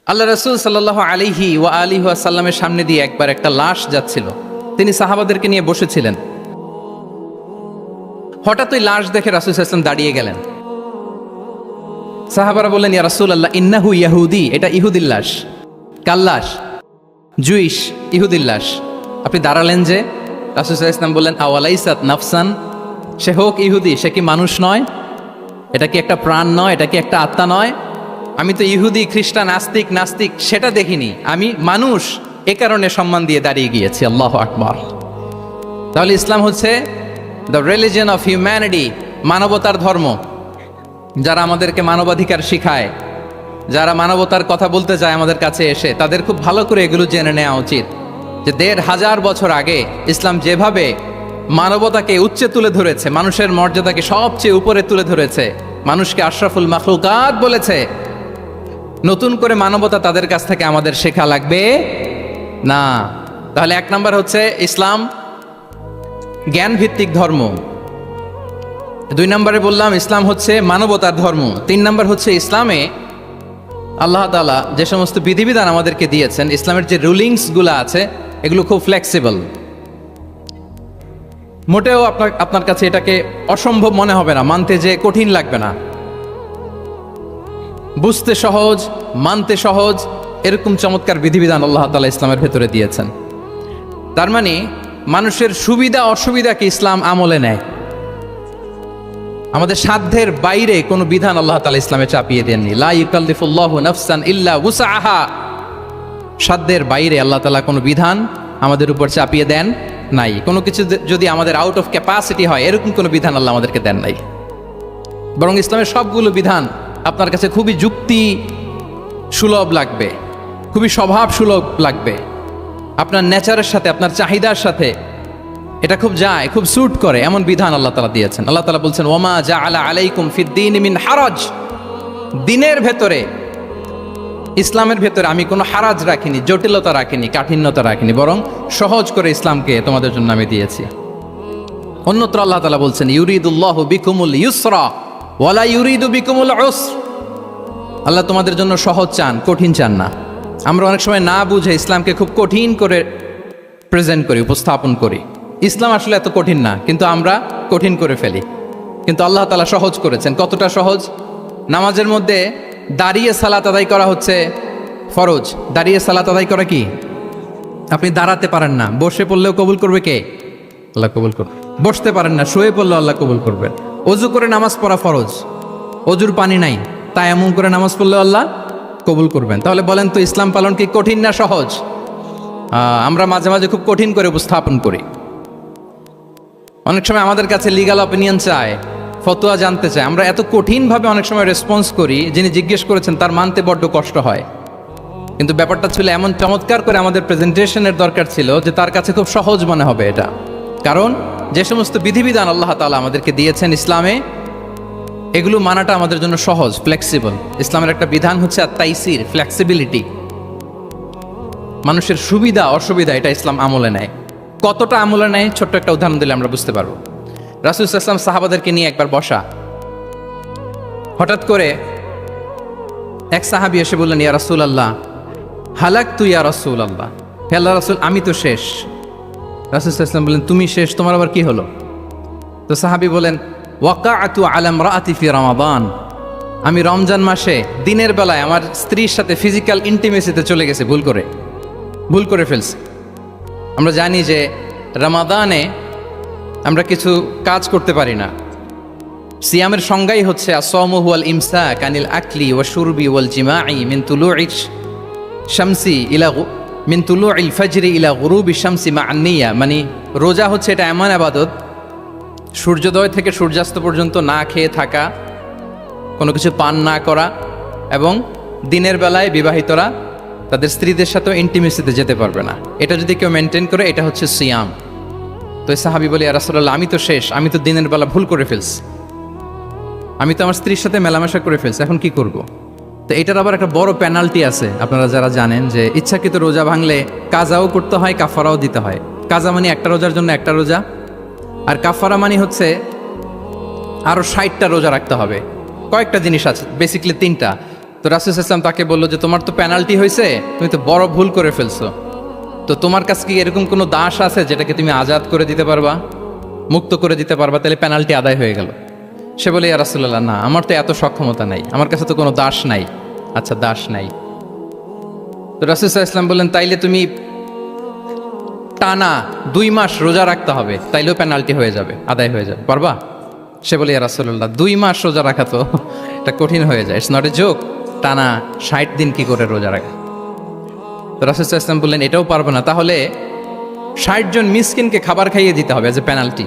আল্লাহ রাসূল সাল্লাল্লাহু আলাইহি ওয়া আলিহি ওয়াসাল্লামের সামনে দিয়ে একবার একটা লাশ যাচ্ছিল। তিনি সাহাবাদেরকে নিয়ে বসেছিলেন। হঠাৎ ওই লাশ দেখে রাসূল সাল্লাল্লাহু আলাইহি ওয়াসাল্লাম দাঁড়িয়ে গেলেন। সাহাবারা বললেন, ইয়া রাসূলুল্লাহ, ইন্নাহু ইয়াহুদি, এটা ইহুদির লাশ। কার লাশ? জুইশ, ইহুদির লাশ। আপনি দাঁড়ালেন যে? রাসূল সাল্লাল্লাহু আলাইহি ওয়াসাল্লাম বললেন, আওয়ালাইসাত নাফসান, সে হোক ইহুদি, সে কি মানুষ নয়? এটা কি একটা প্রাণ নয়? এটা কি একটা আত্মা নয়? আমি তো ইহুদি, খ্রিস্টান, আস্তিক, নাস্তিক সেটা দেখিনি, আমি মানুষ, এ কারণে সম্মান দিয়ে দাঁড়িয়ে গিয়েছি। আল্লাহু আকবার। তাহলে ইসলাম হচ্ছে দ্য রিলিজিয়ন অফ হিউম্যানিটি, মানবতার ধর্ম। যারা আমাদেরকে মানবাধিকার শিখায়, যারা মানবতার কথা বলতে চায় আমাদের কাছে এসে, তাদের খুব ভালো করে এগুলো জেনে নেওয়া উচিত যে ১৫০০ বছর আগে ইসলাম যেভাবে মানবতাকে উচ্চে তুলে ধরেছে, মানুষের মর্যাদাকে সবচেয়ে উপরে তুলে ধরেছে, মানুষকে আশরাফুল মাখলুকাত বলেছে, নতুন করে মানবতা তাদের কাছ থেকে আমাদের শেখা লাগবে না। তাহলে ১ নাম্বার হচ্ছে ইসলাম জ্ঞান ভিত্তিক ধর্ম। ২ নম্বরে বললাম ইসলাম হচ্ছে মানবতার ধর্ম। ৩ নাম্বার হচ্ছে ইসলামে আল্লাহ তাআলা যে সমস্ত বিধিবিধান আমাদেরকে দিয়েছেন, ইসলামের যে রুলিংসগুলো আছে, এগুলো খুব ফ্লেক্সিবল। মোটেও আপনার কাছে এটাকে অসম্ভব মনে হবে না, মানতে যে কঠিন লাগবে না, বুঝতে সহজ, মানতে সহজ, এরকম চমৎকার বিধিবিধান আল্লাহ তাআলা ইসলামের ভেতরে দিয়েছেন। তার মানে মানুষের সুবিধা অসুবিধাকে ইসলাম আমলে নেয়। আমাদের সাধ্যের বাইরে কোনো বিধান আল্লাহ তাআলা ইসলামে চাপিয়ে দেননি। লা ইউকাল্লিফুল্লাহু নাফসান ইল্লা উসআহা। সাধ্যের বাইরে আল্লাহ তাআলা কোনো বিধান আমাদের উপর চাপিয়ে দেন নাই। কোনো কিছু যদি আমাদের আউট অফ ক্যাপাসিটি হয়, এরকম কোনো বিধান আল্লাহ আমাদেরকে দেন নাই। বরং ইসলামের সবগুলো বিধান আপনার কাছে খুবই যুক্তি সুলভ লাগবে, খুবই স্বভাব সুলভ লাগবে, আপনার নেচারের সাথে, আপনার চাহিদার সাথে এটা খুব যায়, খুব স্যুট করে, এমন বিধান আল্লাহ তাআলা দিয়েছেন। আল্লাহ তাআলা বলছেন, ওয়ামা জাআলা আলাইকুম ফিদ্দীনি মিন হারাজ। দিনের ভেতরে, ইসলামের ভেতরে আমি কোনো হারাজ রাখিনি, জটিলতা রাখিনি, কাঠিন্যতা রাখিনি, বরং সহজ করে ইসলামকে তোমাদের জন্য আমি দিয়েছি। অন্যত্র আল্লাহ তাআলা বলছেন, ইউরিদুল্লাহু বিকুমুল ইউসরা ওয়ালা ইউরিদু বিকুমুল উসর। আল্লাহ তোমাদের জন্য সহজ চান, কঠিন চান না। আমরা অনেক সময় না বুঝে ইসলামকে খুব কঠিন করে প্রেজেন্ট করি, উপস্থাপন করি। ইসলাম আসলে এত কঠিন না, কিন্তু আমরা কঠিন করে ফেলি। কিন্তু আল্লাহ তাআলা সহজ করেছেন। কতটা সহজ? নামাজের মধ্যে দাঁড়িয়ে সালাত আদায় করা হচ্ছে ফরজ। দাঁড়িয়ে সালাত আদায় করা কি? আপনি দাঁড়াতে পারেন না, বসে পড়লেও কবুল করবে কে? আল্লাহ কবুল করবে। বসতে পারেন না, শুয়ে পড়লেও আল্লাহ কবুল করবেন। অজু করে নামাজ পড়া ফরজ, অজুর পানি নাই, তাই এমন করে নামাজ পড়লেও আল্লাহ কবুল করবেন। তাহলে বলেন তো, ইসলাম পালন কি কঠিন না সহজ? আমরা মাঝে মাঝে খুব কঠিন করে উপস্থাপন করি। অনেক সময় আমাদের কাছে লিগ্যাল অপিনিয়ন চায়, ফতোয়া জানতে চায়, আমরা এত কঠিনভাবে অনেক সময় রেসপন্স করি, যিনি জিজ্ঞেস করেছেন তার মানতে বড্ড কষ্ট হয়। কিন্তু ব্যাপারটা ছিল এমন চমৎকার করে আমাদের প্রেজেন্টেশনের দরকার ছিল যে তার কাছে খুব সহজ মনে হবে এটা। কারণ যে সমস্ত বিধিবিধান আল্লাহ তাআলা আমাদেরকে দিয়েছেন ইসলামে, এগুলো মানাটা আমাদের জন্য সহজ, ফ্লেক্সিবল। ইসলামের একটা বিধান হচ্ছে আত-তাইসির, ফ্লেক্সিবিলিটি। মানুষের সুবিধা অসুবিধা এটা ইসলাম আমলে নেয়। কতটা আমলে নেয়, ছোট্ট একটা উদাহরণ দিলে আমরা বুঝতে পারবো। রাসূল সাল্লাল্লাহু আলাইহি ওয়াসাল্লাম সাহাবাদেরকে নিয়ে একবার বসা, হঠাৎ করে এক সাহাবী এসে বললেন, ইয়া রাসূলুল্লাহ, হালাকতু ইয়া রাসূলুল্লাহ, হে আল্লাহর রাসূল, আমি তো শেষ। রাসূল সাল্লাল্লাহু আলাইহি ওয়াসাল্লাম বললেন, তুমি শেষ, তোমার আবার কি হলো? তো সাহাবী বলেন, ওয়াকাআতু আলা ইমরাআতি ফি রমাদান, আমি রমজান মাসে দিনের বেলায় আমার স্ত্রীর সাথে ফিজিক্যাল ইন্টিমেসিতে চলে গেছে, ভুল করে ফেলছি। আমরা জানি যে রমাদানে আমরা কিছু কাজ করতে পারি না। সিয়ামের সংজ্ঞাই হচ্ছে আসওমু হুয়াল ইমসাক আনিল আকলি ওয়া শুরবি ওয়াল জিমাই মিন তুলুইশ শামসি ইলা মিন তুলুইল ফাজরি ইলা গুরুবি শামসি মা'আন নিয়া। মানে রোজা হচ্ছে এটা এমন ইবাদত, সূর্যোদয় থেকে সূর্যাস্ত পর্যন্ত না খেয়ে থাকা, কোনো কিছু পান না করা, এবং দিনের বেলায় বিবাহিতরা তাদের স্ত্রীদের সাথেও ইন্টিমেসিতে যেতে পারবে না। এটা যদি কেউ মেনটেন করে, এটা হচ্ছে সিয়াম। তো এই সাহাবী বলে, ইয়া রাসূলুল্লাহ, আমি তো শেষ, আমি তো দিনের বেলা ভুল করে ফেলছি, আমি তো আমার স্ত্রীর সাথে মেলামেশা করে ফেলছি, এখন কি করব? তো এটার আবার একটা বড় পেনাল্টি আছে। আপনারা যারা জানেন যে ইচ্ছাকৃত রোজা ভাঙলে কাজাও করতে হয়, কাফারাও দিতে হয়। কাজা মানে একটা রোজার জন্য একটা রোজা, আর কাফারা মানে হচ্ছে আরো ৬০টা রোজা রাখতে হবে। কয়েকটা জিনিস আছে, বেসিক্যালি ৩টা। তো রাসূল সাল্লাল্লাহু আলাইহি ওয়াসাল্লাম তাকে বললো যে তোমার তো পেনাল্টি হয়েছে, তুমি তো বড় ভুল করে ফেলছো, তো তোমার কাছে কি এরকম কোনো দাস আছে যেটাকে তুমি আজাদ করে দিতে পারবা, মুক্ত করে দিতে পারবা, তাহলে পেনাল্টি আদায় হয়ে গেল। সে বলে ইয়া রাসূলুল্লাহ, না আমার তো এত সক্ষমতা নাই, আমার কাছে তো কোনো দাস নাই। আচ্ছা দাস নাই, তো রাসূল সাল্লাল্লাহু আলাইহি ওয়াসাল্লাম বললেন তাইলে তুমি টানা 2 মাস রোজা রাখতে হবে, তাইলেও পেনাল্টি হয়ে যাবে, আদায় হয়ে যাবে, পারবা? সে বলে ইয়া রাসূলুল্লাহ 2 মাস রোজা রাখা তো এটা কঠিন হয়ে যায়, ইটস নট এ জোক, টানা 60 দিন কি করে রোজা রাখা। তো রাসূল সাল্লাল্লাহু আলাইহি ওয়াসাল্লাম বললেন এটাও পারবে না, তাহলে 60 জন মিসকিনকে খাবার খাইয়ে দিতে হবে এজ এ পেনাল্টি,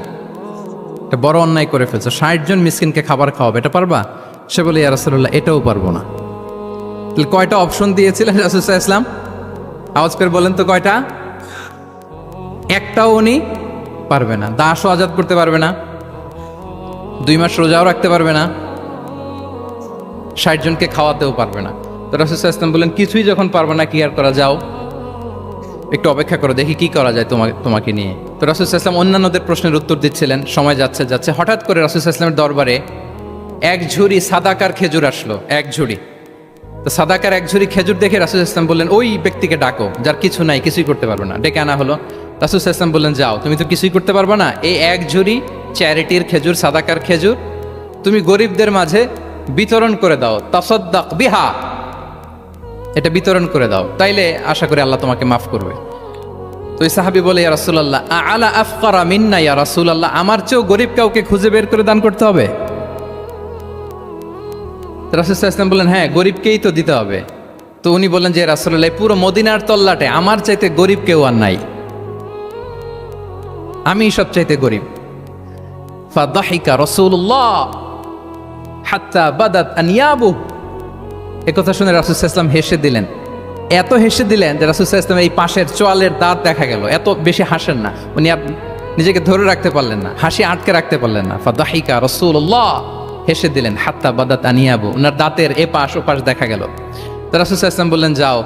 এটা বড় অন্যায় করে ফেলছো, 60 জন মিসকিনকে খাবার খাওয়াবে, এটা পারবা? সে বলে ইয়া রাসূলুল্লাহ এটাও পারবো না। তাহলে কয়টা অপশন দিয়েছিলেন রাসূল সাল্লাল্লাহু আলাইহি ওয়াসাল্লাম? আওয়াজ করে বলেন তো কয়টা? একটাও উনি পারবে না, দাসও আজাদ করতে পারবে না, 2 মাস রোজাও রাখতে পারবে না, 60 জনকে খাওয়াতেও পারবে না। তো রাসূল সাল্লাল্লাহু আলাইহি ওয়াসাল্লাম বললেন কিছুই যখন পারবে না, কি আর করা, যাও একটু অপেক্ষা করো, দেখি কি করা যায় তোমাকে নিয়ে। তো রাসূল সাল্লাল্লাহু আলাইহি ওয়াসাল্লাম অন্যান্যদের প্রশ্নের উত্তর দিচ্ছিলেন, সময় যাচ্ছে যাচ্ছে হঠাৎ করে রাসূল সাল্লাল্লাহু আলাইহি ওয়াসাল্লামের দরবারে 1 ঝুড়ি সাদাকার খেজুর আসলো, 1 ঝুড়ি। তো সাদাকার 1 ঝুড়ি খেজুর দেখে রাসূল সাল্লাল্লাহু আলাইহি ওয়াসাল্লাম বললেন ওই ব্যক্তিকে ডাকো যার কিছু নাই, কিছুই করতে পারবে না। ডেকে আনা হলো। রাসূল সাল্লাল্লাহু আলাইহি ওয়াসাল্লাম বললেন যাও, তুমি তো কিছুই করতে পারবে না, এই 1 ঝুড়ি চ্যারিটির খেজুর, সাদাকার খেজুর তুমি গরিবদের মাঝে বিতরণ করে দাও, তাসাদ্দাক বিহা, এটা বিতরণ করে দাও, তাইলে আশা করি আল্লাহ তোমাকে মাফ করবে। তো এই সাহাবী বলে ইয়া রাসূলুল্লাহ আলা আফকারা মিন্না ইয়া রাসূলুল্লাহ, আমার চেয়েও গরিব কাউকে খুঁজে বের করে দান করতে হবে? রাসূল সাল্লাল্লাহু আলাইহি ওয়াসাল্লাম বললেন হ্যাঁ, গরিবকেই তো দিতে হবে। তো উনি বললেন যে রাসূলুল্লাহ পুরো মদিনার তল্লাটে আমার চাইতে গরিব কেউ আর নাই, আমি সব চাইতে গরিব। ফাদাহিকা রাসূলুল্লাহ হাত্তা বাদাত আনিয়াবু, একথা শুনে রাসূল সাল্লাল্লাহু আলাইহি ওয়াসাল্লাম হেসে দিলেন, এত হেসে দিলেন যে রাসূল সাল্লাল্লাহু আলাইহি ওয়াসাল্লাম এই পাশের চোয়ালের দাঁত দেখা গেল, এত বেশি হাসেন না উনি, নিজেকে ধরে রাখতে পারলেন না, হাসি আটকে রাখতে পারলেন না। ফাদাহিকা রাসূলুল্লাহ, হেসে দিলেন, হাত্তা বাদাত আনিয়াবু, ওনার দাঁতের এপাশ ওপাশ দেখা গেল। তো রাসূল সাল্লাল্লাহু আলাইহি ওয়াসাল্লাম বললেন যাও,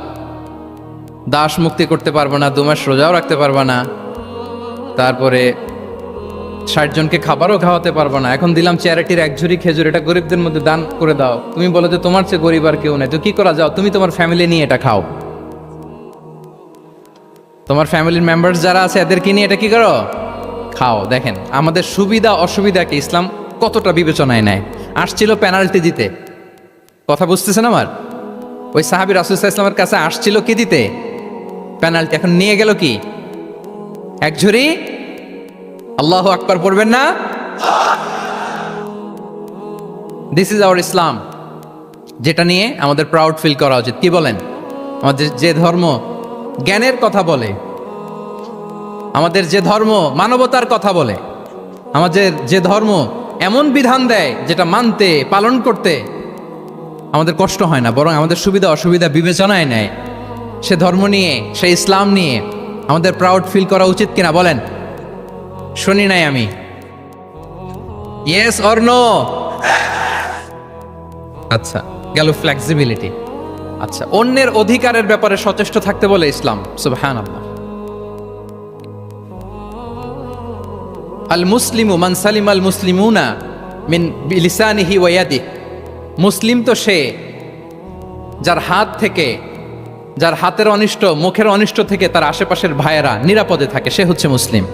দাস মুক্তি করতে পারবো না, 2 মাস রোজাও রাখতে পারবা না, তারপরে 60 জনকে খাবারও খাওয়াতে পারবো না, এখন দিলাম চ্যারিটির 1 ঝুড়ি খেজুর, এটা গরিবদের মধ্যে দান করে দাও। তুমি বলো যে তোমার চেয়ে গরিব আর কেউ নাই, তো কি করা, যাও তুমি তোমার ফ্যামিলি নিয়ে এটা খাও, তোমার ফ্যামিলির মেম্বার্স যারা আছে এদেরকে নিয়ে এটা কি করো, খাও। দেখেন আমাদের সুবিধা অসুবিধাকে ইসলাম কতটা বিবেচনায় নেয়। আসছিল পেনাল্টি দিতে, কথা বুঝতেছেন আমার? ওই সাহাবী রাসূল সাল্লাল্লাহু আলাইহি ওয়াসাল্লামের কাছে আসছিল কি দিতে, পেনাল্টি, এখন নিয়ে গেল কি 1 ঝুড়ি। আল্লাহু আকবার পড়বেন না? দিস ইজ আওয়ার ইসলাম, যেটা নিয়ে আমাদের প্রাউড ফিল করা উচিত। কি বলেন? আমাদের যে ধর্ম জ্ঞানের কথা বলে, আমাদের যে ধর্ম মানবতার কথা বলে, আমাদের যে ধর্ম এমন বিধান দেয় যেটা মানতে পালন করতে আমাদের কষ্ট হয় না, বরং আমাদের সুবিধা অসুবিধা বিবেচনায় নেয়, সে ধর্ম নিয়ে, সে ইসলাম নিয়ে আমাদের প্রাউড ফিল করা উচিত কিনা বলেন? শুনি নাই আমি, ইয়েস অর নো? আচ্ছা গেল ফ্লেক্সিবিলিটি। আচ্ছা, অন্যের অধিকারের ব্যাপারে সচেষ্ট থাকতে বলে ইসলাম। সুবহানাল্লাহ। আল মুসলিমু মান সালিমাল মুসলিমুনা মিন লিসানিহি ওয়া ইয়াদিহি, মুসলিম তো সে যার হাত থেকে, যার হাতের অনিষ্ট, মুখের অনিষ্ট থেকে তার আশেপাশের ভাইয়েরা নিরাপদে থাকে, সে হচ্ছে মুসলিম।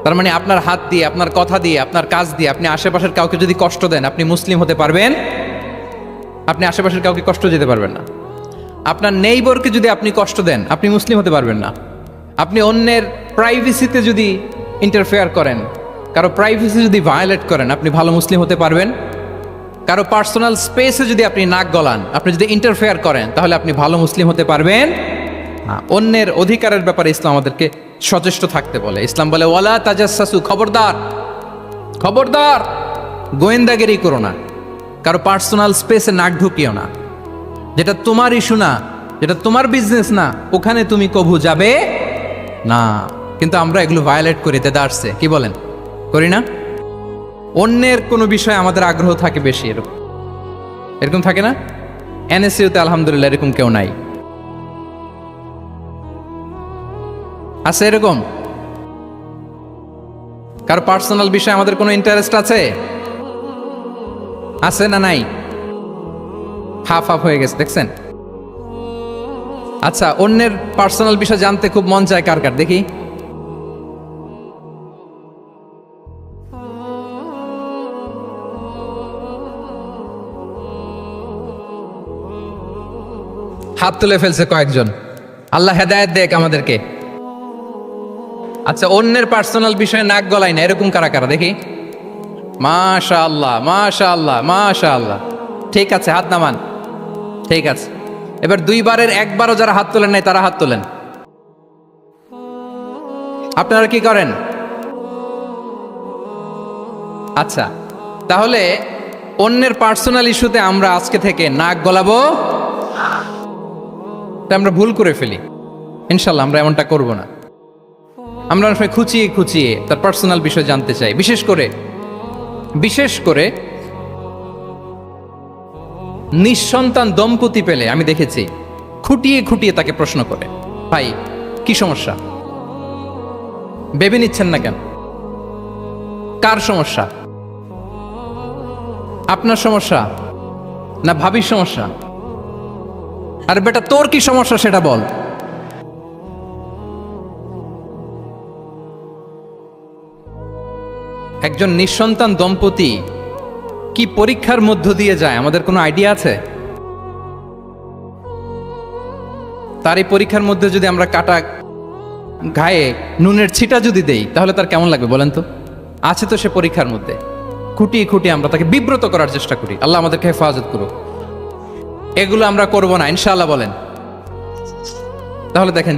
তার মানে আপনার হাত দিয়ে, আপনার কথা দিয়ে, আপনার কাজ দিয়ে আপনি আশেপাশের কাউকে যদি কষ্ট দেন, আপনি মুসলিম হতে পারবেন? আপনি আশেপাশের কাউকে কষ্ট দিতে পারবেন না। আপনার নেইবরকে যদি আপনি কষ্ট দেন, আপনি মুসলিম হতে পারবেন না। আপনি অন্যের প্রাইভেসিতে যদি ইন্টারফেয়ার করেন, কারো প্রাইভেসি যদি ভায়োলেট করেন, আপনি ভালো মুসলিম হতে পারবেন? কারো পার্সোনাল স্পেসে যদি আপনি নাক গলান, আপনি যদি ইন্টারফেয়ার করেন, তাহলে আপনি ভালো মুসলিম হতে পারবেন? অন্যের অধিকারের ব্যাপারে ইসলাম আমাদেরকে সচেষ্ট থাকতে বলে। ইসলাম বলে ওয়ালা তাজাসসু, খবরদার খবরদার গোয়েন্দাগিরি করো না, কারো পার্সোনাল স্পেসে নাক ঢুকিও না, যেটা তোমার ইস্যু না, যেটা তোমার বিজনেস না, ওখানে তুমি কভু যাবে না। কিন্তু আমরা এগুলো ভায়োলেট করি, দেদারসে, কি বলেন, করি না? অন্যের কোনো বিষয়ে আমাদের আগ্রহ থাকে বেশি, এরকম থাকে না? এনএসইউতে আলহামদুলিল্লাহ এরকম কেউ নাই, আছে এরকম? কারো পার্সোনাল বিষয়ে আমাদের কোনো ইন্টারেস্ট আছে? আছে না নাই? হাফ হাফ হয়ে গেছে, দেখছেন? আচ্ছা, অন্যের পার্সোনাল বিষয় জানতে খুব মন চায় কার কার দেখি? হাত তুলে ফেলছে কয়েকজন। আল্লাহ হেদায়েত দেখ আমাদেরকে। আচ্ছা, অন্যের পার্সোনাল বিষয়ে নাক গলায় না এরকম কারা কারা দেখি? মাশাআল্লাহ, মাশাআল্লাহ, মাশাআল্লাহ। ঠিক আছে, হাত নামান। ঠিক আছে, এবার দুইবারের একবারও যারা হাত তোলেন নাই তারা হাত তোলেন। আপনারা কি করেন? আচ্ছা, তাহলে অন্যের পার্সোনাল ইস্যুতে আমরা আজকে থেকে নাক গলাবো, আমরা ভুল করে ফেলি। ইনশাল্লাহ আমরা এমনটা করব না। আমরা অনেক সময় খুঁচিয়ে খুঁচিয়ে তার পার্সোনাল বিষয় জানতে চাই। বিশেষ করে নিঃসন্তান দম্পতি পেলে আমি দেখেছি খুঁটিয়ে খুঁটিয়ে তাকে প্রশ্ন করে, ভাই কি সমস্যা, বেবি নিচ্ছেন না কেন, কার সমস্যা, আপনার সমস্যা না ভাবির সমস্যা, আর বেটা তোর কি সমস্যা সেটা বল। একজন নিঃসন্তান দম্পতি কি পরীক্ষার মধ্য দিয়ে যায় আমাদের কোনো আইডিয়া আছে? তার এই পরীক্ষার মধ্যে যদি আমরা কাটা গায়ে নুনের ছিটা যদি দেই তাহলে তার কেমন লাগবে বলেন তো? আছে তো সে পরীক্ষার মধ্যে। খুঁটিয়ে খুঁটিয়ে আমরা তাকে বিব্রত করার চেষ্টা করি। আল্লাহ আমাদেরকে হেফাজত করুক। এগুলো আমরা করব না ইনশাআল্লাহ, বলেন। তাহলে দেখেন,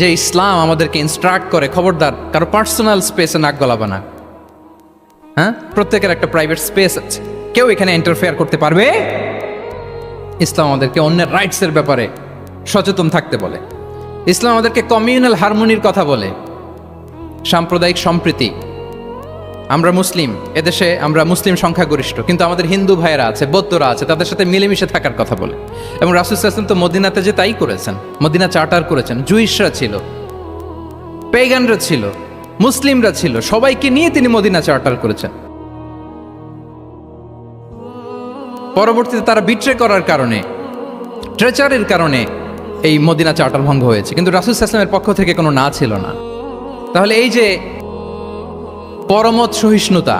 যে ইসলাম আমাদেরকে ইনস্ট্রাক্ট করে, খবরদার কারো পার্সোনাল স্পেসে নাক গলাবে না। হ্যাঁ, প্রত্যেকের একটা প্রাইভেট স্পেস আছে, কেউ এখানে ইন্টারফেয়ার করতে পারবে। ইসলাম আমাদেরকে অন্যের রাইটসের ব্যাপারে সচেতন থাকতে বলে। ইসলাম আমাদেরকে কমিউনাল হারমোনির কথা বলে, সাম্প্রদায়িক সম্প্রীতি। আমরা মুসলিম, এদেশে আমরা মুসলিম সংখ্যাগরিষ্ঠ, কিন্তু আমাদের হিন্দু ভাইয়েরা আছে, বৌদ্ধরা আছে, তাদের সাথে মিলেমিশে থাকার কথা বলে। এবং রাসূল সাল্লাল্লাহু আলাইহি ওয়াসাল্লাম তো মদিনাতে যে তাই করেছেন, মদিনা চার্টার করেছেন। জুইশরা ছিল, পেগানরা ছিল, মুসলিমরা ছিল, সবাইকে নিয়ে তিনি মদিনা চার্টার করেছেন। পরবর্তীতে তারা বিট্রে করার কারণে, ট্রেচারের কারণে এই মদিনা চার্টার ভঙ্গ হয়েছে, কিন্তু রাসূল সাল্লাল্লাহু আলাইহি ওয়াসাল্লামের পক্ষ থেকে কোনো না ছিল না। তাহলে এই যে পরমত সহিষ্ণুতা,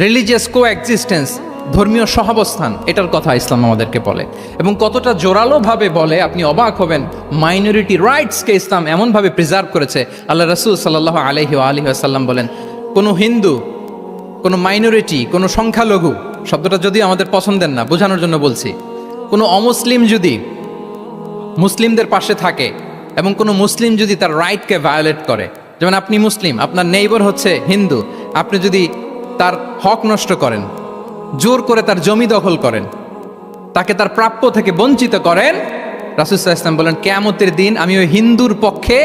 রিলিজিয়াস কোএক্সিস্টেন্স, ধর্মীয় সহাবস্থান, এটার কথা ইসলাম আমাদেরকে বলে। এবং কতটা জোরালোভাবে বলে আপনি অবাক হবেন। মাইনরিটি রাইটসকে ইসলাম এমনভাবে প্রিজার্ভ করেছে। আল্লাহ রাসূল সাল্লাল্লাহু আলাইহি ওয়াসাল্লাম বলেন, কোনো হিন্দু, কোনো মাইনরিটি, কোনো সংখ্যালঘু, শব্দটা যদিও আমাদের পছন্দের না, বোঝানোর জন্য বলছি, কোনো অমুসলিম যদি মুসলিমদের পাশে থাকে এবং কোনো মুসলিম যদি তার রাইটকে ভায়োলেট করে, যেমন আপনি মুসলিম, আপনার নেইবার হচ্ছে হিন্দু, আপনি যদি তার হক নষ্ট করেন, জোর করে তার জমি দখল করেন, তাকে তার প্রাপ্য থেকে বঞ্চিত করেন, রাসূল সাল্লাল্লাহু আলাইহি ওয়াসাল্লাম বলেন কিয়ামতের দিন আমি ওই হিন্দুর পক্ষে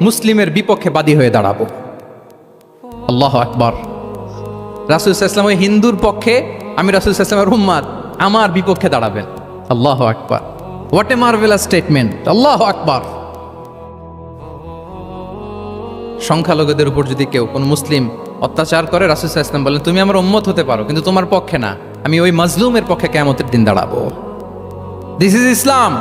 মুসলিমের বিপক্ষে বাদী হয়ে দাঁড়াবো। আল্লাহু আকবার। রাসূল সাল্লাল্লাহু আলাইহি ওয়াসাল্লাম ওই হিন্দুর পক্ষে, আমি রাসূল সাল্লাল্লাহু আলাইহি ওয়াসাল্লামের উম্মত, আমার বিপক্ষে দাঁড়াবেন। আল্লাহু আকবার। What a marvellous statement. আল্লাহু আকবার। সংখ্যালঘুদের উপর যদি কেউ কোন মুসলিম অত্যাচার করে, রাসূল সাল্লাল্লাহু আলাইহি ওয়াসাল্লাম বলেন তুমি আমার উম্মত হতে পারো, কিন্তু তোমার পক্ষে না, আমি ওই মাজলুমের পক্ষে কিয়ামতের দিন দাঁড়াবো। দিস ইজ ইসলাম।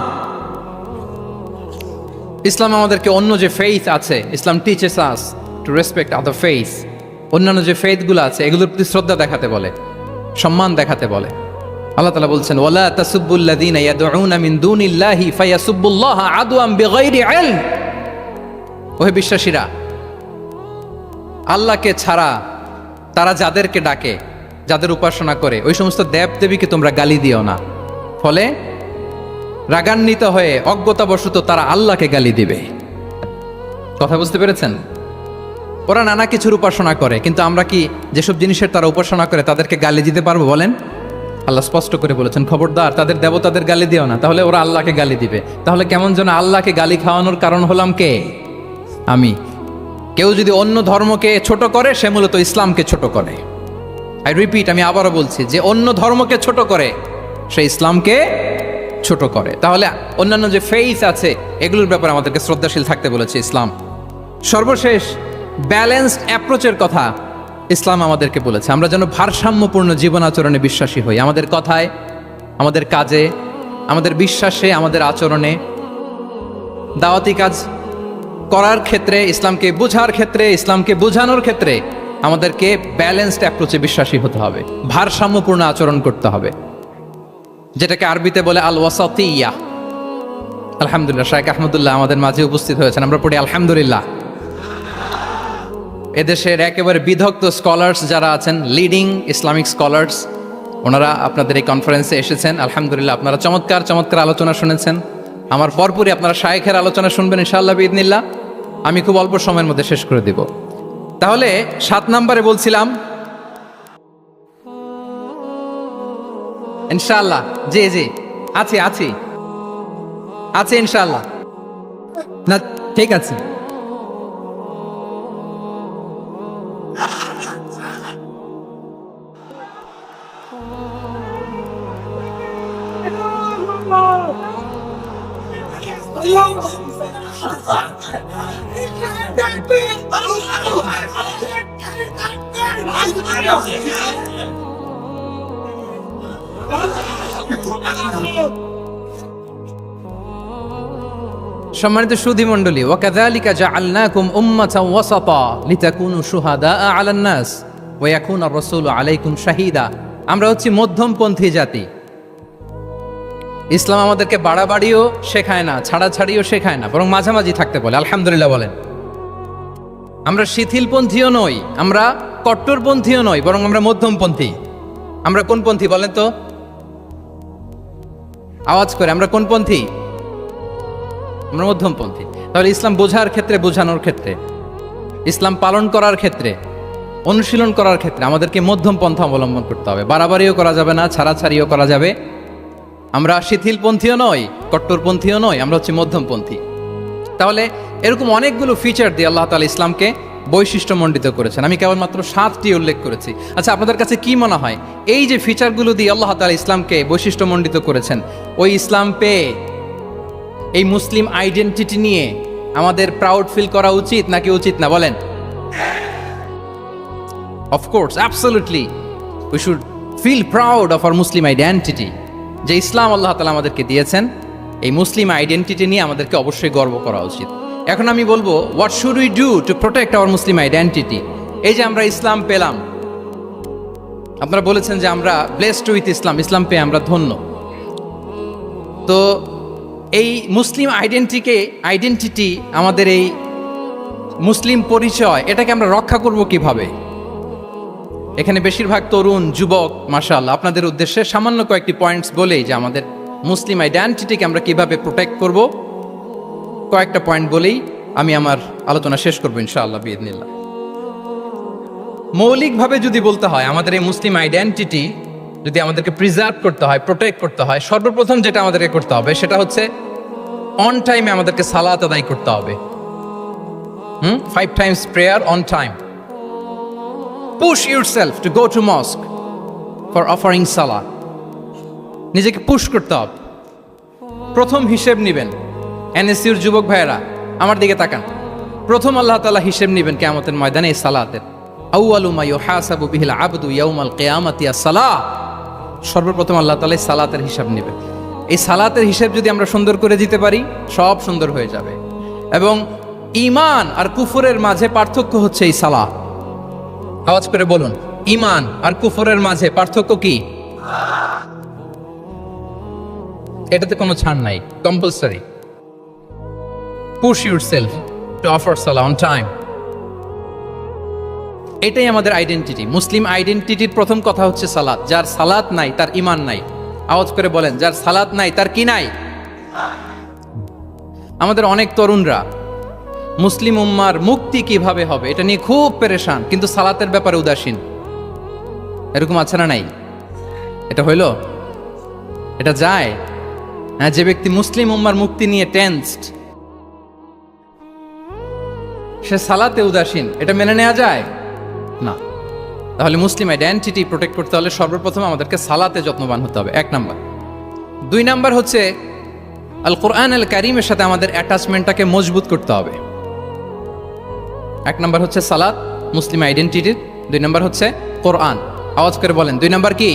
ইসলাম আমাদেরকে অন্য যে ফেইথ আছে, Islam teaches us to respect other faith. অন্যান্য যে ফেইথগুলো আছে এগুলোর প্রতি শ্রদ্ধা দেখাতে বলে, সম্মান দেখাতে বলে। আল্লাহ তাআলা বলছেন ওয়ালা তাসুব্বুল্লাযীনা ইয়াদউনা মিন দুনিল্লাহি ফায়াসুব্বুল্লাহা আদওয়ান বিগাইরি ইলম। ওহে বিশ্বাসীরা, আল্লাহকে ছাড়া তারা যাদেরকে ডাকে, যাদের উপাসনা করে, ওই সমস্ত দেবদেবীকে তোমরা গালি দিও না। ফলে রাগান্বিত হয়ে অজ্ঞতাবশত তারা আল্লাহকে গালি দিবে। কথা বুঝতে পেরেছেন? ওরা নানা কিছুর উপাসনা করে, কিন্তু আমরা কি যেসব জিনিসের তারা উপাসনা করে তাদেরকে গালি দিতে পারবো বলেন? আল্লাহ স্পষ্ট করে বলেছেন খবরদার তাদের দেবতাদের গালি দিও না, তাহলে ওরা আল্লাহকে গালি দিবে। তাহলে কেমন যেন আল্লাহকে গালি খাওয়ানোর কারণ হলাম কে? আমি। কেউ যদি অন্য ধর্মকে ছোট করে সে মূলত ইসলামকে ছোট করে। আই রিপিট, আমি আবারও বলছি, যে অন্য ধর্মকে ছোট করে সে ইসলামকে ছোট করে। তাহলে অন্যান্য যে ফেইথ আছে এগুলোর ব্যাপারে আমাদেরকে শ্রদ্ধাশীল থাকতে বলেছে ইসলাম। সর্বশেষ ব্যালেন্সড অ্যাপ্রোচের কথা ইসলাম আমাদেরকে বলেছে আমরা যেন ভারসাম্যপূর্ণ জীবন আচরণে বিশ্বাসী হই, আমাদের কথায়, আমাদের কাজে, আমাদের বিশ্বাসে, আমাদের আচরণে। দাওয়াতি কাজ করার ক্ষেত্রে, ইসলামকে বোঝার ক্ষেত্রে, ইসলামকে বোঝানোর ক্ষেত্রে আমাদেরকে ব্যালেন্সড অ্যাপ্রোচে বিশ্বাসী হতে হবে, ভারসাম্যপূর্ণ আচরণ করতে হবে, যেটাকে আরবিতে বলে আল ওয়াসাতিয়া। আলহামদুলিল্লাহ, শাইখ আহমদুল্লাহ আমাদের মাঝে উপস্থিত হয়েছেন, আমরা পড়ি আলহামদুলিল্লাহ। এদেশের একেবারে বিদগ্ধ স্কলার্স যারা আছেন, লিডিং ইসলামিক স্কলার্স, ওনারা আপনাদের এই কনফারেন্সে এসেছেন। আলহামদুলিল্লাহ, আপনারা চমৎকার চমৎকার আলোচনা শুনেছেন। আমার পরপরই আপনারা শাইখের আলোচনা শুনবেন ইনশাআল্লাহ বিইذনিল্লাহ। আমি খুব অল্প সময়ের মধ্যে শেষ করে দিব। তাহলে 7 নম্বরে বলছিলাম ইনশাআল্লাহ। জি জি, আছি আছি আছে ইনশাআল্লাহ। না ঠিক আছে। সম্মানিত সুধী মণ্ডলী, ওয়াকাযালিকা জাআলনাকুম উম্মাতান ওয়াসাতা লিতাকুনু শুহাদা আলান নাস ওয়া ইয়াকুনা আর-রাসূলু আলাইকুম শাহীদা। আমরা হচ্ছি মধ্যমপন্থী জাতি। ইসলাম আমাদেরকে বাড়াবাড়িও শেখায় না, ছাড়াছাড়িও শেখায় না, বরং মাঝামাঝি থাকতে বলে। আলহামদুলিল্লাহ বলেন। আমরা শিথিলপন্থীও নই, আমরা কট্টরপন্থীও নই, বরং আমরা মধ্যমপন্থী। আমরা কোন পন্থী বলেন তো? আওয়াজ করে, আমরা কোন পন্থী? আমরা মধ্যমপন্থী। তাহলে ইসলাম বোঝার ক্ষেত্রে, বোঝানোর ক্ষেত্রে, ইসলাম পালন করার ক্ষেত্রে, অনুশীলন করার ক্ষেত্রে আমাদেরকে মধ্যম পন্থা অবলম্বন করতে হবে। বাড়াবাড়িও করা যাবে না, ছাড়াছাড়িও করা যাবে। আমরা শিথিলপন্থীও নই, কট্টরপন্থীও নই, আমরা হচ্ছে মধ্যমপন্থী। তাহলে এরকম অনেকগুলো ফিচার দিয়ে আল্লাহ তাআলা ইসলামকে বৈশিষ্ট্যমণ্ডিত করেছেন। আমি কেবলমাত্র 7টি উল্লেখ করেছি। আচ্ছা, আপনাদের কাছে কি মনে হয় এই যে ফিচারগুলো দিয়ে আল্লাহ তাআলা ইসলামকে বৈশিষ্ট্যমণ্ডিত করেছেন, ওই ইসলাম পেয়ে এই মুসলিম আইডেন্টিটি নিয়ে আমাদের প্রাউড ফিল করা উচিত নাকি উচিত না? বলেন। Of course, absolutely we should feel proud of our Muslim identity. যে ইসলাম আল্লাহ তাআলা আমাদেরকে দিয়েছেন, এই মুসলিম আইডেন্টিটি নিয়ে আমাদেরকে অবশ্যই গর্ব করা উচিত। এখন আমি বলবো, what should we do to protect our Muslim identity? এই যে আমরা ইসলাম পেলাম, আপনারা বলেছেন যে আমরা ব্লেসড উইথ ইসলাম, ইসলাম পেয়ে আমরা ধন্য। তো এই মুসলিম আইডেন্টিটি, আমাদের এই মুসলিম পরিচয়, এটাকে আমরা রক্ষা করব কিভাবে? এখানে বেশিরভাগ তরুণ যুবক, মাশাআল্লাহ, আপনাদের উদ্দেশ্যে সামান্য কয়েকটি পয়েন্টস বলেই যে আমাদের মুসলিম আইডেন্টিটিকে আমরা কিভাবে প্রোটেক্ট করব, কয়েকটা পয়েন্ট বলেই আমি আমার আলোচনা শেষ করবো ইনশাআল্লাহ বিইذনিল্লাহ। মৌলিকভাবে যদি বলতে হয়, আমাদের এই মুসলিম আইডেন্টিটি যদি আমাদেরকে প্রিজার্ভ করতে হয়, প্রোটেক্ট করতে হয়, সর্বপ্রথম যেটা আমাদেরকে করতে হবে সেটা হচ্ছে অন টাইমে আমাদেরকে সালাত আদায় করতে হবে। 5 times prayer on time. Push yourself to go to mosque for offering salah. নিজেকে পুশ করতে হবে। প্রথম হিসেব নিবেন। এনএসইউর যুবক ভাইয়েরা আমার দিকে তাকান। প্রথম আল্লাহ তাআলা হিসেব নিবেন কিয়ামতের ময়দানে এই সালাতের। আউয়ালু মা ইউহাসাবু বিহিল আবদু ইয়াউমাল কিয়ামাতি আস-সালাহ। সর্বপ্রথম আল্লাহ তাআলা সালাতের হিসাব নেবেন। এই সালাতের হিসাব যদি আমরা সুন্দর করে দিতে পারি, সব সুন্দর হয়ে যাবে। এবং ঈমান আর কুফরের মাঝে পার্থক্য হচ্ছে এই সালাহ। আওয়াজ করে বলুন, ঈমান আর কুফরের মাঝে পার্থক্য কি? এটাতে কোনো ছাড় নাই, compulsory. Push yourself to offer Salah on time. এটাই আমাদের আইডেন্টিটি। মুসলিম আইডেন্টিটির প্রথম কথা হচ্ছে সালাত। যার সালাত নাই তার ঈমান নাই। আওয়াজ করে বলেন, যার সালাত নাই তার কি নাই? আমাদের অনেক তরুণরা মুসলিম উম্মার মুক্তি কিভাবে হবে এটা নিয়ে খুব পেরেশান, কিন্তু সালাতের ব্যাপারে উদাসীন। এরকম আছে না নাই? এটা হইল? এটা যায়? হ্যাঁ, যে ব্যক্তি মুসলিম উম্মার মুক্তি নিয়ে টেন্সড, সে সালাতে উদাসীন, এটা মেনে নেওয়া যায় না। তাহলে মুসলিম আইডেন্টিটি প্রোটেক্ট করতে হলে সর্বপ্রথম আমাদেরকে সালাতে যত্নবান হতে হবে, 1 নাম্বার। 2 নাম্বার হচ্ছে আল কোরআন আল কারীমের সাথে আমাদের অ্যাটাচমেন্টটাকে মজবুত করতে হবে। 1 নাম্বার হচ্ছে সালাত মুসলিম আইডেন্টিটির, 2 নম্বর হচ্ছে কোরআন। আওয়াজ করে বলেন 2 নম্বর কি?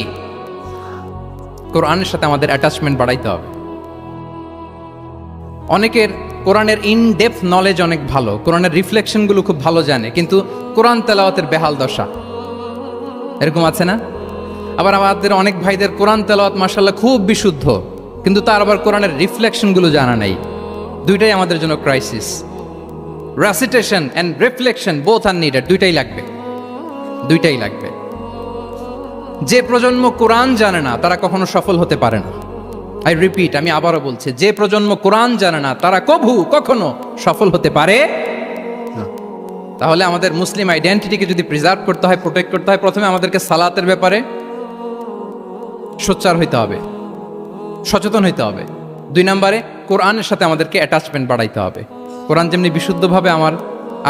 কোরআনের সাথে আমাদের অ্যাটাচমেন্ট বাড়াইতে হবে। অনেকের কোরআনের ইন ডেপথ নলেজ অনেক ভালো, কোরআনের রিফ্লেকশনগুলো খুব ভালো জানে, কিন্তু কোরআন তেলাওয়াতের বেহাল দশা। এরকম আছে না? আবার আমাদের অনেক ভাইদের কোরআন তেলাওয়াত মাশাআল্লাহ খুব বিশুদ্ধ, কিন্তু তার আবার কোরআনের রিফ্লেকশনগুলো জানা নাই। দুইটাই আমাদের জন্য crisis. Recitation and reflection both are needed, দুইটাই লাগবে, দুইটাই লাগবে। যে প্রজন্ম কোরআন জানে না তারা কখনো সফল হতে পারে না। আই রিপিট, আমি আবারও বলছি, যে প্রজন্ম কোরআন জানে না তারা কখনো সফল হতে পারে না। তাহলে আমাদের মুসলিম আইডেন্টিটিকে যদি প্রিজার্ভ করতে হয়, প্রোটেক্ট করতে হয়, প্রথমে আমাদেরকে সালাতের ব্যাপারে সোচ্চার হইতে হবে, সচেতন হইতে হবে। 2 নম্বরে কোরআনের সাথে আমাদেরকে অ্যাটাচমেন্ট বাড়াইতে হবে। কোরআন যেমনি বিশুদ্ধভাবে আমার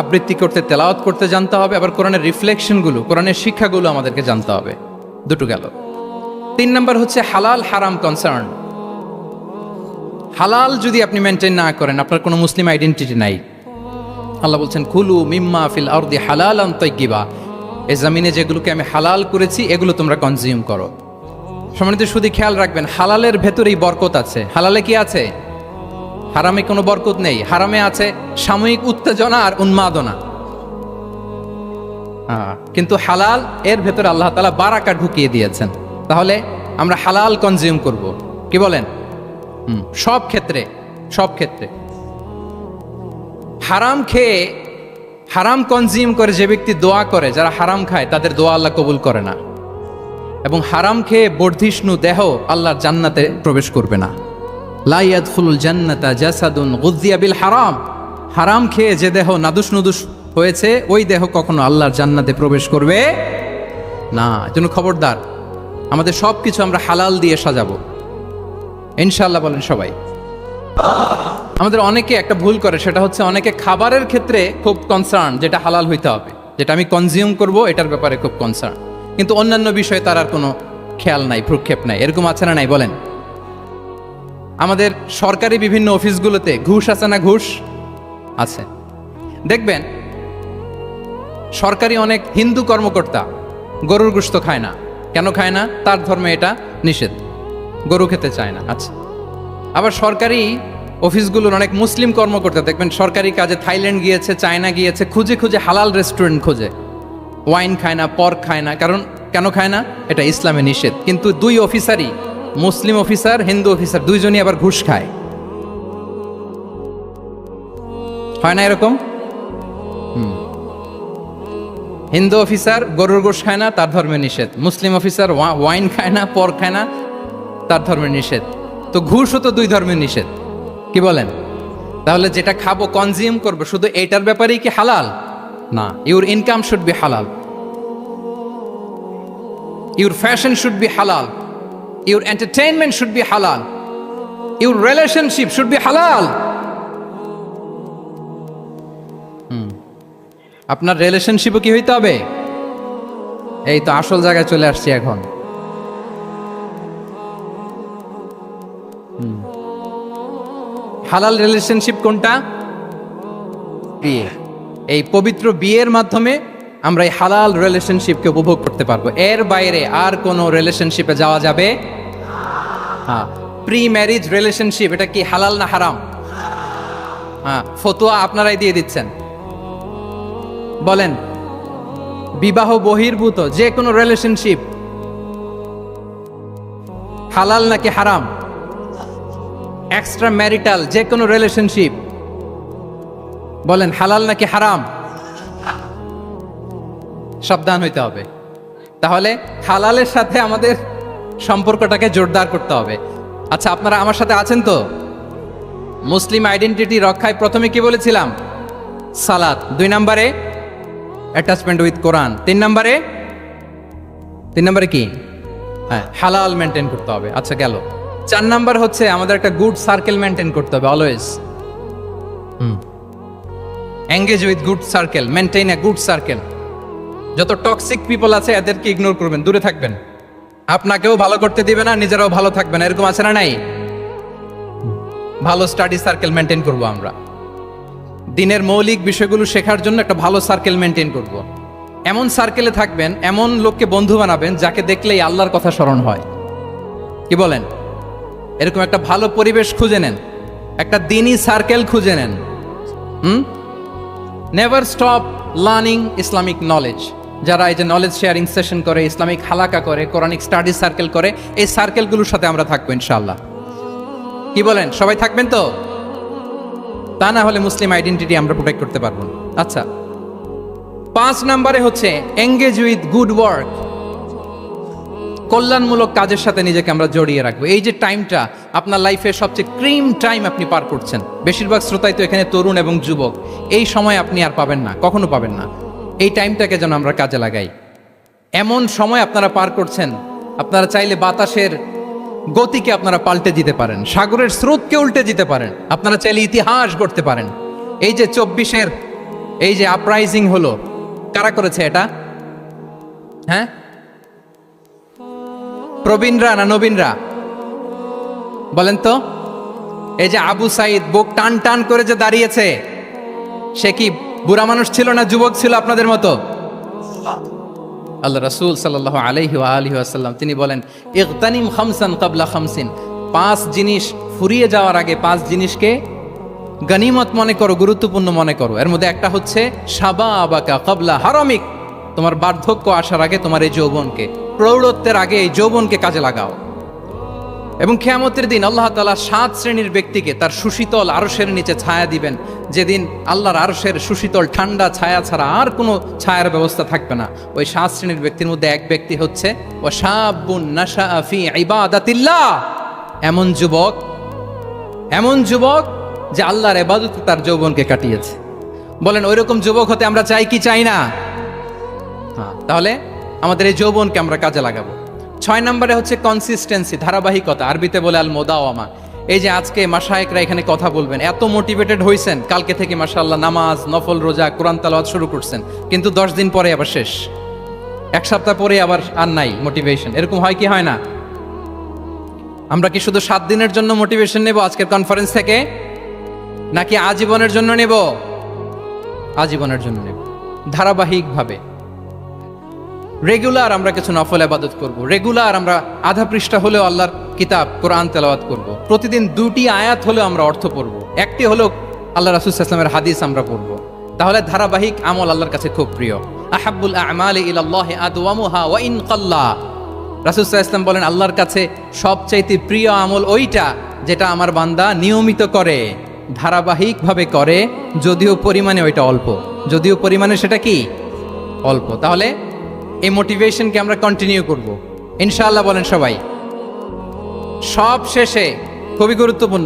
আবৃত্তি করতে, তেলাওয়াত করতে জানতে হবে, আবার কোরআনের রিফ্লেকশনগুলো, কোরআনের শিক্ষাগুলো আমাদেরকে জানতে হবে। দুটো গেল। 3 নম্বর হচ্ছে হালাল হারাম কনসার্ন। হালাল যদি আপনি মেনটেন না করেন, আপনার কোনো মুসলিম আইডেন্টিটি নাই। আল্লাহ বলছেন কুলু মিম্মা ফিল আরদি হালালান তাইয়্যিবা, এই জমিনে যেগুলোকে আমি হালাল করেছি এগুলো তোমরা কনজিউম করো। সম্মানিত শুধু খেয়াল রাখবেন, হালালের ভেতরেই বরকত আছে। হালালে কি আছে? হারামে কোনো বরকত নেই। হারামে আছে সাময়িক উত্তেজনা আর উন্মাদনা। কিন্তু হালাল এর ভেতরে আল্লাহ তাআলা বারাকা ঢুকিয়ে দিয়েছেন। তাহলে আমরা হালাল কনজিউম করব, কি বলেন? সব ক্ষেত্রে, সব ক্ষেত্রে। হারাম খেয়ে, হারাম কনজিউম করে যে ব্যক্তি দোয়া করে, যারা হারাম খায় তাদের দোয়া আল্লাহ কবুল করে না। এবং হারাম খেয়ে বর্ধিষ্ণু দেহ আল্লাহর জান্নাতে প্রবেশ করবে না। লা ইয়াদখুলুল জান্নাতা জাসাদুন গুযিয়া বিল হারাম। হারাম খেয়ে যে দেহ নাদুস নুদুস হয়েছে, ওই দেহ কখনো আল্লাহর জান্নাতে প্রবেশ করবে না। এজন্য খবরদার, আমাদের সব কিছু আমরা হালাল দিয়ে সাজাবো ইনশাআল্লাহ। বলেন সবাই। আমাদের অনেকে একটা ভুল করে, সেটা হচ্ছে অনেকে খাবারের ক্ষেত্রে খুব কনসার্ন, যেটা হালাল হইতে হবে, যেটা আমি কনজিউম করব এটার ব্যাপারে খুব কনসার্ন, কিন্তু অন্যান্য বিষয়ে তার আর কোনো খেয়াল নাই, ভ্রুক্ষেপ নাই। এরকম আছে না নাই বলেন? আমাদের সরকারি বিভিন্ন অফিসগুলোতে ঘুষ আছে না? ঘুষ আছে। দেখবেন সরকারি অনেক হিন্দু কর্মকর্তা গরুর গোশত খায় না। কেন খায় না? তার ধর্মে এটা নিষেধ, গরু খেতে চায় না। আচ্ছা, আবার সরকারি অফিসগুলোর অনেক মুসলিম কর্মকর্তা দেখবেন সরকারি কাজে থাইল্যান্ড গিয়েছে, চায়না গিয়েছে, খুঁজে খুঁজে হালাল রেস্টুরেন্ট খোঁজে। ওয়াইন খায় না, পর্ক খায় না। কারণ কেন খায় না? এটা ইসলামে নিষেধ। কিন্তু 2 অফিসারই, মুসলিম অফিসার, হিন্দু অফিসার, দুইজনই আবার ঘুষ খায়। হয় না এরকম? হিন্দু অফিসার গরুর গোশ খায় না, তার ধর্মে নিষেধ। মুসলিম অফিসার ওয়াইন খায় না, পর্ক খায় না, তার ধর্মে নিষেধ। তো ঘুষও তো 2 ধর্মের নিষেধ, কি বলেন? তাহলে যেটা খাবো, কনজিউম করবো, শুধু এটার ব্যাপারেই কি হালাল? না। ইউর ইনকাম শুড বি হালাল, ইউর ফ্যাশন শুড বি হালাল, ইউর এন্টারটেইনমেন্ট শুড বি হালাল, ইউর রিলেশনশিপ শুড বি হালাল। আপনার রিলেশনশিপও কি হইতে হবে? এই তো আসল জায়গায় চলে আসছি এখন। হালাল রিলেশনশিপ কোনটা? বিয়ে। এই পবিত্র বিয়ের মাধ্যমে আমরা এই হালাল রিলেশনশিপকে উপভোগ করতে পারবো। এর বাইরে আর কোনো রিলেশনশিপে যাওয়া যাবে? হ্যাঁ। প্রি ম্যারিজ রিলেশনশিপ, এটা কি হালাল না হারাম? হ্যাঁ, ফতোয়া আপনারাই দিয়ে দিচ্ছেন। বলেন, বিবাহ বহির্ভূত যে কোনো রিলেশনশিপ হালাল নাকি হারাম? এক্সট্রা ম্যারিটাল যে কোনো রিলেশনশিপ বলেন হালাল নাকি হারাম? সাবধান হইতে হবে। তাহলে হালালের সাথে আমাদের সম্পর্কটাকে জোরদার করতে হবে। আচ্ছা, আপনারা আমার সাথে আছেন তো? মুসলিম আইডেন্টিটি রক্ষায় প্রথমে কি বলেছিলাম? সালাত। 2 নম্বরে অ্যাটাচমেন্ট উইথ কোরআন। 3 নম্বরে কি? হ্যাঁ, হালাল মেনটেন করতে হবে। আচ্ছা গেল। 4 নম্বর হচ্ছে আমাদের একটা গুড সার্কেল মেনটেন করতে হবে always. Engage with good circle, maintain a good circle. যত টক্সিক পিপল আছে এদেরকে ইগনোর করবেন, দূরে থাকবেন। আপনাকেও ভালো করতে দিবে না, নিজেরাও ভালো থাকবেন। এরকম আছে না নাই? ভালো স্টাডি সার্কেল মেনটেন করব আমরা। দিনের মৌলিক বিষয়গুলো শেখার জন্য একটা ভালো সার্কেল মেনটেন করব। এমন সার্কেলে থাকবেন, এমন লোককে বন্ধু বানাবেন যাকে দেখলেই আল্লাহর কথা স্মরণ হয়। কি বলেন? এরকম একটা ভালো পরিবেশ খুঁজে নেন, একটা দিনী সার্কেল খুঁজে নেন। Never stop learning Islamic knowledge. যারা এই যে নলেজ শেয়ারিং সেশন করে, ইসলামিক হালাকা করে, কোরআনিক স্টাডি সার্কেল করে, এই সার্কেলগুলোর সাথে আমরা থাকবো ইনশাআল্লাহ। কি বলেন? সবাই থাকবেন তো? তা না হলে মুসলিম আইডেন্টিটি আমরা প্রোটেক্ট করতে পারবো না। আচ্ছা, 5 নম্বরে হচ্ছে এঙ্গেজ উইথ গুড ওয়ার্ক। কল্যাণমূলক কাজের সাথে নিজেকে আমরা জড়িয়ে রাখবো। এই যে টাইমটা আপনার লাইফের সবচেয়ে ক্রিম টাইম আপনি পার করছেন, বেশিরভাগ শ্রোতাই তো এখানে তরুণ এবং যুবক, এই সময় আপনি আর পাবেন না, কখনো পাবেন না। এই টাইমটাকে যেন আমরা কাজে লাগাই। এমন সময় আপনারা পার করছেন, আপনারা চাইলে বাতাসের গতিকে আপনারা পাল্টে দিতে পারেন, সাগরের স্রোতকে উল্টে দিতে পারেন, আপনারা চাইলে ইতিহাস গড়তে পারেন। এই যে 24-এর এই যে আপরাইজিং হলো, কারা করেছে এটা? হ্যাঁ, প্রবীণরা না নবীনরা? বলেন তো। এই যে আবু সাইদ বুক টান টান করে যে দাঁড়িয়েছে, সে কি বুড়া মানুষ ছিল না যুবক ছিল আপনাদের মতো? আল্লাহ রাসূল সাল্লাল্লাহু আলাইহি ওয়া আলিহি ওয়াসাল্লাম তিনি বলেন, ইগতানিম খামসান ক্বাবলা খামসিন। 5 জিনিস ফুরিয়ে যাওয়ার আগে 5 জিনিসকে গনিমত মনে করো, গুরুত্বপূর্ণ মনে করো। এর মধ্যে একটা হচ্ছে শাবাবাকা ক্বাবলা হারামিক। তোমার বার্ধক্য আসার আগে তোমার এই যৌবনকে, প্রৌঢ়ত্বের আগে এই যৌবনকে কাজে লাগাও। এবং কিয়ামতের দিন আল্লাহ তাআলা 7 শ্রেণীর ব্যক্তিকে তার সুশীতল আরশের নিচে ছায়া দিবেন, যেদিন আল্লাহর আরশের সুশীতল ঠান্ডা ছায়া ছাড়া আর কোনো ছায়ার ব্যবস্থা থাকবে না। ওই 7 শ্রেণীর ব্যক্তির মধ্যে এক ব্যক্তি হচ্ছে ওয়াশাবুন নাশাআ ফি ইবাদাতিল্লাহ। এমন যুবক যে আল্লাহর ইবাদতে তার যৌবনকে কাটিয়েছে। বলেন, ওইরকম যুবক হতে আমরা চাই কি চাই না? হ্যাঁ, তাহলে আমাদের এই যৌবনকে আমরা কাজে লাগাবো। 6 নম্বরে হচ্ছে কনসিস্টেন্সি, ধারাবাহিকতা, আরবিতে বলে আল মুদাওয়ামা। এই যে আজকে মাশায়েখরা এখানে কথা বলবেন, এত মোটিভেটেড হইছেন, কালকে থেকে মাশাআল্লাহ নামাজ, নফল রোজা, কোরআন তেলাওয়াত শুরু করছেন, কিন্তু 10 দিন পরে আবার শেষ, 1 সপ্তাহ পরে আবার আর নাই মোটিভেশন। এরকম হয় কি হয় না? আমরা কি শুধু 7 দিনের জন্য মোটিভেশন নেব আজকের কনফারেন্স থেকে, নাকি আজীবনের জন্য নেব? আজীবনের জন্য নেব। ধারাবাহিকভাবে রেগুলার আমরা কিছু নফল ইবাদত করব, রেগুলার আমরা আধা পৃষ্ঠা হলেও আল্লাহর কিতাব কোরআন তেলাওয়াত করব, প্রতিদিন 2টি আয়াত হলেও আমরা অর্থ পড়ব, একটি হলেও আল্লাহ রাসূল সাল্লাল্লাহু আলাইহি ওয়াসাল্লামের হাদিস আমরা পড়ব। তাহলে ধারাবাহিক আমল আল্লাহর কাছে খুব প্রিয়। আহাব্বুল আ'মালি ইলাল্লাহি আদওয়ামুহা ওয়া ইন কাল্লা। রাসূল সাল্লাল্লাহু আলাইহি ওয়াসাল্লাম বলেন, আল্লাহর কাছে সবচাইতে প্রিয় আমল ওইটা যেটা আমার বান্দা নিয়মিত করে, ধারাবাহিকভাবে করে, যদিও পরিমাণে ওইটা অল্প, যদিও পরিমাণে সেটা কি অল্প। তাহলে এই মোটিভেশনকে আমরা কন্টিনিউ করব ইনশাআল্লাহ। বলেন সবাই। সব শেষে খুবই গুরুত্বপূর্ণ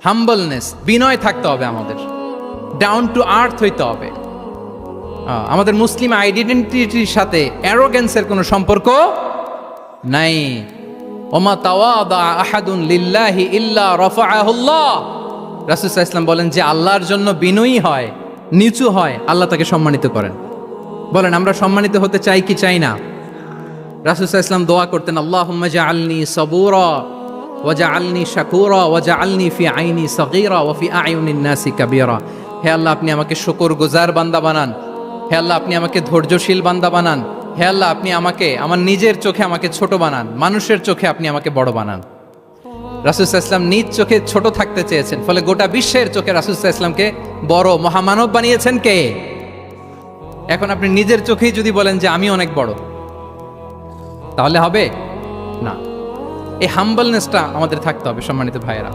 হাম্বলনেস, বিনয় থাকতে হবে আমাদের, ডাউন টু আর্থ হইতে হবে। আমাদের মুসলিম আইডেন্টিটির সাথে অ্যারোগেন্সের কোনো সম্পর্ক নাই। ওমা তাওয়াদা আহাদুন লিল্লাহি ইল্লা রাফাআহুল্লাহ। রাসূল সাল্লাল্লাহু আলাইহি ওয়াসাল্লাম বলেন, যে আল্লাহর জন্য বিনয়ী হয়, নিচু হয়, আল্লাহ তাকে সম্মানিত করেন। বলেন, আমরা সম্মানিত হতে চাই কি চাই না? রাসূল সাল্লাল্লাহু আলাইহি ওয়াসাল্লাম দোয়া করতেন, আল্লাহুম্মা জাআলনি সাবুরা ওয়া জাআলনি শাকুরা ওয়া জাআলনি ফি আইনি সাগীরা ওয়া ফি আয়ুনিন নাসি কাবীরা। হে আল্লাহ, আপনি আমাকে শুকরগুজার বান্দা বানান। হে আল্লাহ, আপনি আমাকে ধৈর্যশীল বান্দা বানান। হে আল্লাহ, আপনি আমাকে আমার নিজের চোখে আমাকে ছোট বানান, মানুষের চোখে আপনি আমাকে বড় বানান। রাসূল সাল্লাল্লাহু আলাইহি ওয়াসাল্লাম নিজ চোখে ছোট থাকতে চেয়েছেন, ফলে গোটা বিশ্বের চোখে রাসূল সাল্লাল্লাহু আলাইহি ওয়াসাল্লামকে বড় মহামানব বানিয়েছেন কে? এখন আপনি নিজের চোখেই যদি বলেন যে আমি অনেক বড়, তাহলে হবে না। এই হাম্বলনেসটা আমাদের থাকতে হবে। সম্মানিত ভাইয়েরা,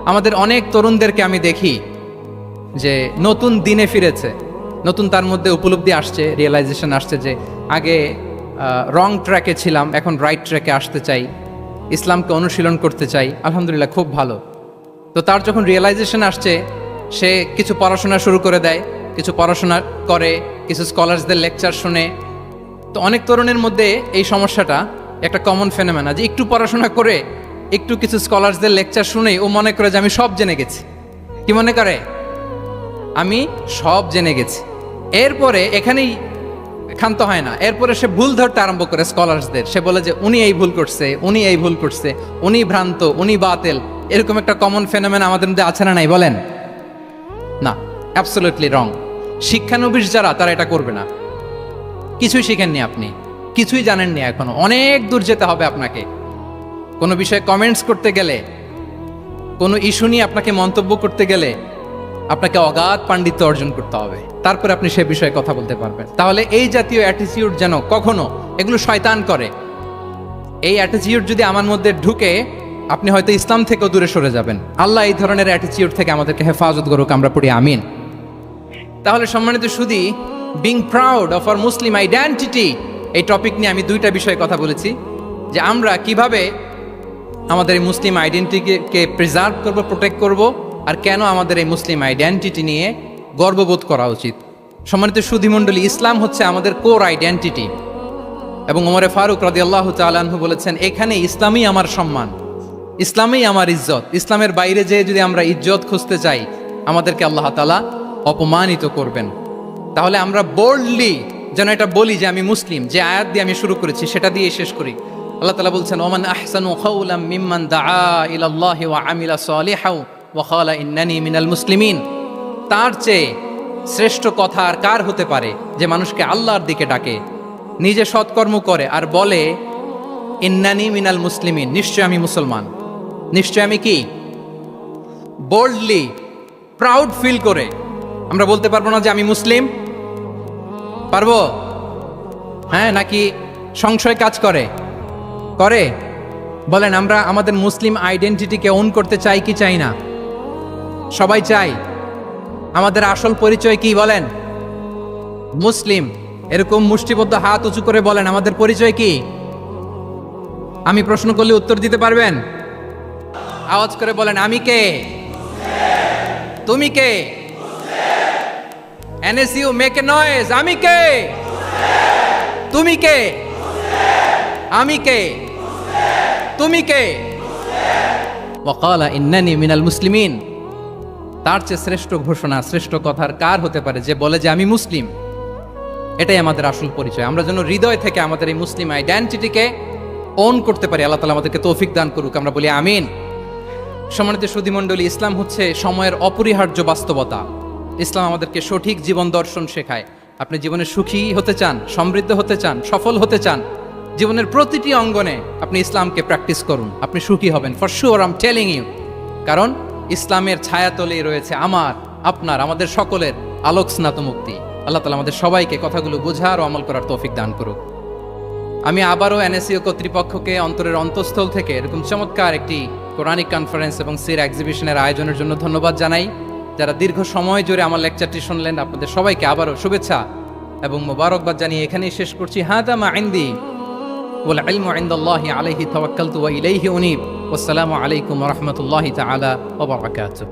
আমাদের অনেক তরুণদেরকে আমি দেখি যে নতুন দিনে ফিরেছে, নতুন তার মধ্যে উপলব্ধি আসছে, রিয়েলাইজেশন আসছে যে আগে রং ট্র্যাকে ছিলাম, এখন রাইট ট্র্যাকে আসতে চাই, ইসলামকে অনুশীলন করতে চাই। আলহামদুলিল্লাহ, খুব ভালো। তো তার যখন রিয়েলাইজেশন আসছে, সে কিছু পড়াশোনা শুরু করে দেয়, কিছু পড়াশোনা করে, কিছু স্কলারসদের লেকচার শুনে। তো অনেক তরুণের মধ্যে এই সমস্যাটা একটা কমন ফেনোমেনা, যে একটু পড়াশোনা করে, একটু কিছু স্কলারসদের লেকচার শুনেই ও মনে করে যে আমি সব জেনে গেছি। কি মনে করে? আমি সব জেনে গেছি। এরপরে এখানেই ক্ষান্ত হয় না, এরপরে সে ভুল ধরতে আরম্ভ করে স্কলারসদের। সে বলে যে উনি এই ভুল করছে, উনি এই ভুল করছে, উনি ভ্রান্ত, উনি বাতেল। এরকম একটা কমন ফেনোমেনা আমাদের মধ্যে আছে না নাই? বলেন না, অ্যাবসলিউটলি রং। শিক্ষানবিশ যারা তারা এটা করবে না। কিছুই শিখেননি আপনি, কিছুই জানেননি এখনো, অনেক দূর যেতে হবে আপনাকে। কোনো বিষয়ে কমেন্টস করতে গেলে, কোনো ইস্যু নিয়ে আপনাকে মন্তব্য করতে গেলে আপনাকে অগাধ পাণ্ডিত্য অর্জন করতে হবে, তারপরে আপনি সে বিষয়ে কথা বলতে পারবেন। তাহলে এই জাতীয় অ্যাটিটিউড যেন কখনো, এগুলো শয়তান করে, এই অ্যাটিটিউড যদি আমার মধ্যে ঢুকে আপনি হয়তো ইসলাম থেকেও দূরে সরে যাবেন। আল্লাহ এই ধরনের অ্যাটিটিউড থেকে আমাদেরকে হেফাজত করুক, আমরা পড়ি আমিন। তাহলে সম্মানিত সুধী, being proud of our Muslim identity, এই টপিক নিয়ে আমি দুইটা বিষয়ে কথা বলেছি, যে আমরা কিভাবে আমাদের এই মুসলিম আইডেন্টিটিকে প্রিজার্ভ করব, প্রোটেক্ট করব, আর কেন আমাদের এই মুসলিম আইডেন্টিটি নিয়ে গর্ববোধ করা উচিত। সম্মানিত সুধী মণ্ডলী, ইসলাম হচ্ছে আমাদের কোর আইডেন্টিটি, এবং ওমরে ফারুক রাদিয়াল্লাহু তাআলা আনহু বলেছেন, এখানে ইসলামই আমার সম্মান, ইসলামই আমার ইজ্জত। ইসলামের বাইরে যেয়ে যদি আমরা ইজ্জত খুঁজতে চাই, আমাদেরকে আল্লাহ তাআলা অপমানিত করবেন। তাহলে আমরা বোল্ডলি যেন এটা বলি যে আমি মুসলিম। যে আয়াত দিয়ে আমি শুরু করেছি সেটা দিয়ে শেষ করি। আল্লাহ তাআলা বলছেন, ওমান আহসানু কাওলাম মিম্মান দাআ ইলাল্লাহি ওয়া আমিলা সালিহাও ওয়া ক্বালা ইন্নানি মিনাল মুসলিমিন। তার চেয়ে শ্রেষ্ঠ কথা আর কার হতে পারে যে মানুষকে আল্লাহর দিকে ডাকে, নিজে সৎকর্ম করে আর বলে ইন্নানি মিনাল মুসলিমিন, নিশ্চয় আমি মুসলমান, নিশ্চয় আমি কি, বোল্ডলি প্রাউড ফিল করে আমরা বলতে পারবো না যে আমি মুসলিম? পারবো? হ্যাঁ, নাকি সংশয় কাজ করে? করে? বলেন, আমরা আমাদের মুসলিম আইডেন্টিটিকে ওন করতে চাই কি চাই না? সবাই চাই। আমাদের আসল পরিচয় কি বলেন? মুসলিম। এরকম মুষ্টিবদ্ধ হাত উঁচু করে বলেন, আমাদের পরিচয় কি? আমি প্রশ্ন করলে উত্তর দিতে পারবেন? আওয়াজ করে বলেন, আমি কে? তুমি কে? এনএসইউ মেক এ নয়েজ, আমি কে? তুমি কে? আমি কে? তুমি কে? ওয়াকালা ইন্নানি মিনাল মুসলিমিন। তার চেয়ে শ্রেষ্ঠ ঘোষণা, শ্রেষ্ঠ কথার কার হতে পারে যে বলে যে আমি মুসলিম? এটাই আমাদের আসল পরিচয়। আমরা যেন হৃদয় থেকে আমাদের এই মুসলিম আইডেন্টিটিকে ওন করতে পারি। আল্লাহ তাআলা আমাদেরকে তৌফিক দান করুক, আমরা বলি আমিন। সম্মানিত সুধী মণ্ডলী, ইসলাম হচ্ছে সময়ের অপরিহার্য বাস্তবতা। ইসলাম আমাদেরকে সঠিক জীবন দর্শন শেখায়। আপনি জীবনে সুখী হতে চান, সমৃদ্ধ হতে চান, সফল হতে চান, জীবনের প্রতিটি অঙ্গনে আপনি ইসলামকে প্র্যাকটিস করুন, আপনি সুখী হবেন, for sure, I am telling you. কারণ ইসলামের ছায়াতলেই রয়েছে আমার, আপনার, আমাদের সকলের আলোক স্নাত মুক্তি। আল্লাহ তাআলা আমাদের সবাইকে কথাগুলো বোঝার ও আমল করার তৌফিক দান করুক। আমি আবারও এনএসইউ কর্তৃপক্ষকে অন্তরের অন্তঃস্থল থেকে এরকম চমৎকার একটি কোরআনিক কনফারেন্স এবং সির এক্সিবিশনের আয়োজনের জন্য ধন্যবাদ জানাই। যারা দীর্ঘ সময় জুড়ে আমার লেকচারটি শুনলেন, আপনাদের সবাইকে আবারও শুভেচ্ছা এবং মোবারকবাদ জানিয়ে এখানেই শেষ করছি। হাদা মা ইনদি ওয়াল ইলমু ইনদাল্লাহি আলাইহি তাওয়াক্কালতু ওয়া ইলাইহি উনীব। ওয়াসসালামু আলাইকুম ওয়া রাহমাতুল্লাহি তাআলা ওয়া বারাকাতুহু।